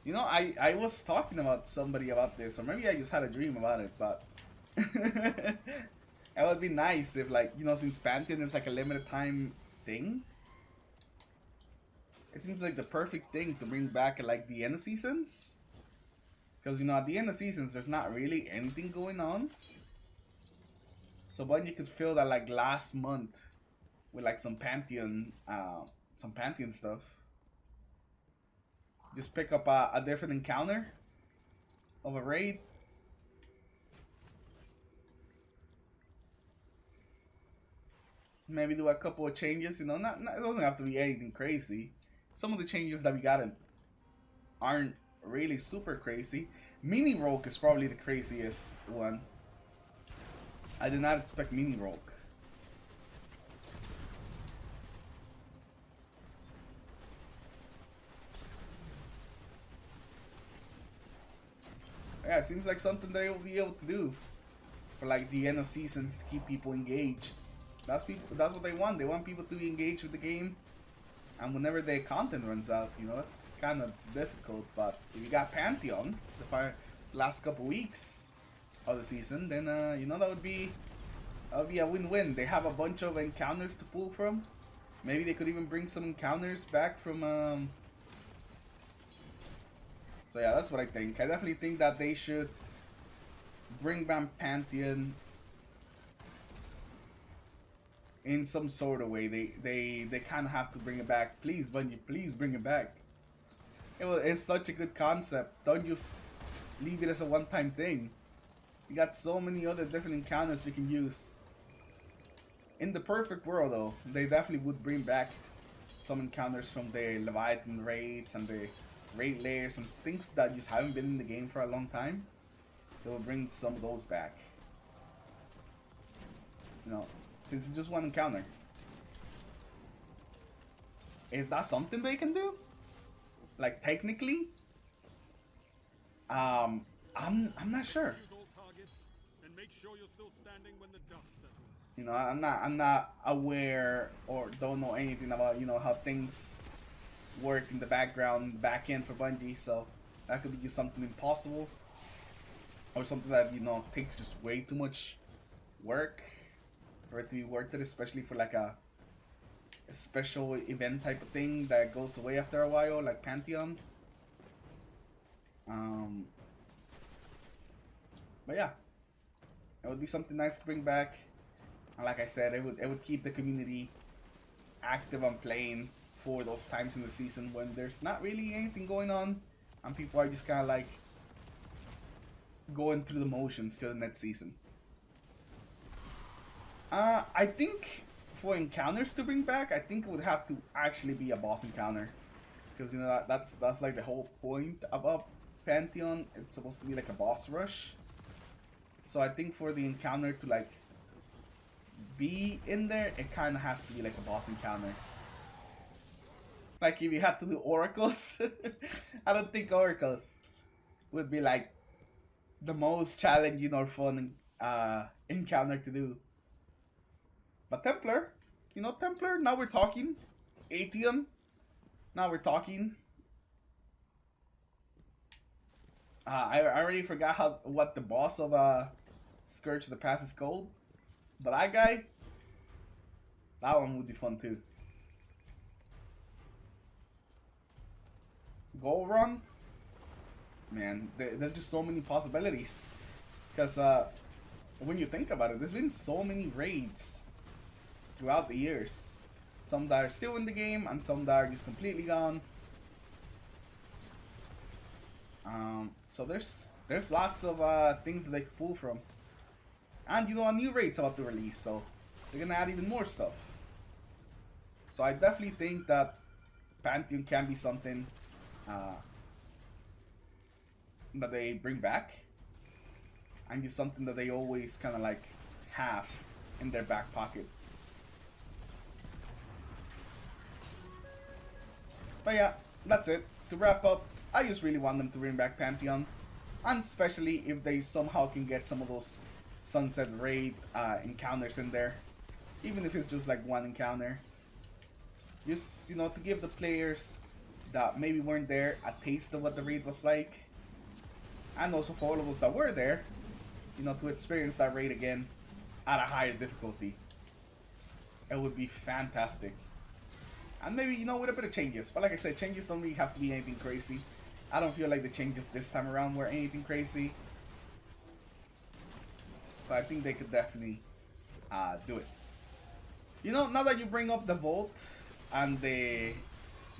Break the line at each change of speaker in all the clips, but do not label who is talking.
You know, I was talking about somebody about this, or maybe I just had a dream about it, but it would be nice if, like, you know, since Pantheon is like a limited time thing, it seems like the perfect thing to bring back at like the end of seasons. Because, you know, at the end of seasons, there's not really anything going on. So Bungie could fill that like last month with like some Pantheon stuff. Just pick up a different encounter of a raid. Maybe do a couple of changes. You know, not it doesn't have to be anything crazy. Some of the changes that we got aren't really super crazy. Mini Rogue is probably the craziest one. I did not expect Mini Rogue. Yeah, it seems like something they will be able to do for like the end of seasons to keep people engaged. That's what they want. They want people to be engaged with the game. And whenever their content runs out, you know, that's kind of difficult. But if you got Pantheon the last couple weeks of the season, then you know, that would be a win-win. They have a bunch of encounters to pull from. Maybe they could even bring some encounters back from. So yeah, that's what I think. I definitely think that they should bring back Pantheon in some sort of way. They kind of have to bring it back. Please, Bungie, please bring it back. It's such a good concept. Don't just leave it as a one-time thing. You got so many other different encounters you can use. In the perfect world, though, they definitely would bring back some encounters from the Leviathan raids and the raid layers and things that just haven't been in the game for a long time. They will bring some of those back. You know, since it's just one encounter. Is that something they can do? Like, technically? I'm not sure. You know, I'm not aware or don't know anything about, you know, how things work in the back end for Bungie, so that could be just something impossible. Or something that, you know, takes just way too much work for it to be worth it, especially for like a special event type of thing that goes away after a while, like Pantheon. Um, but yeah, it would be something nice to bring back, and like I said, it would keep the community active and playing for those times in the season when there's not really anything going on, and people are just kind of like going through the motions till the next season. I think for encounters to bring back, I think it would have to actually be a boss encounter, because you know that's like the whole point about Pantheon. It's supposed to be like a boss rush. So I think for the encounter to like be in there, it kind of has to be like a boss encounter. Like if you had to do oracles, I don't think oracles would be like the most challenging or fun encounter to do. But Templar, you know, Templar, now we're talking. Atheon, now we're talking. I already forgot what the boss of Scourge of the Past is called. But that guy, that one would be fun too. Goal Run, man, there's just so many possibilities. Because when you think about it, there's been so many raids throughout the years. Some that are still in the game, and some that are just completely gone. So there's lots of things that they could pull from. And you know, a new raid's about to release, so they're gonna add even more stuff. So I definitely think that Pantheon can be something that they bring back, and just something that they always kind of like have in their back pocket. But yeah, that's it. To wrap up, I just really want them to bring back Pantheon, and especially if they somehow can get some of those Sunset Raid encounters in there, even if it's just like one encounter. Just, you know, to give the players that maybe weren't there, a taste of what the raid was like. And also for all of us that were there, you know, to experience that raid again at a higher difficulty. It would be fantastic. And maybe, you know, with a bit of changes. But like I said, changes don't really have to be anything crazy. I don't feel like the changes this time around were anything crazy. So I think they could definitely do it. You know, now that you bring up the Vault and the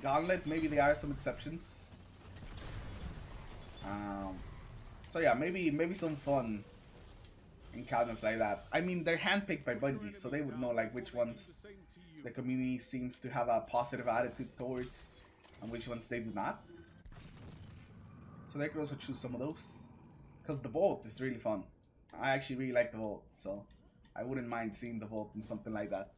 Gauntlet, maybe there are some exceptions. So yeah, maybe some fun encounters like that. I mean, they're handpicked by Bungie, so they would know like which ones the community seems to have a positive attitude towards and which ones they do not. So they could also choose some of those. Because the Vault is really fun. I actually really like the Vault, so I wouldn't mind seeing the Vault in something like that.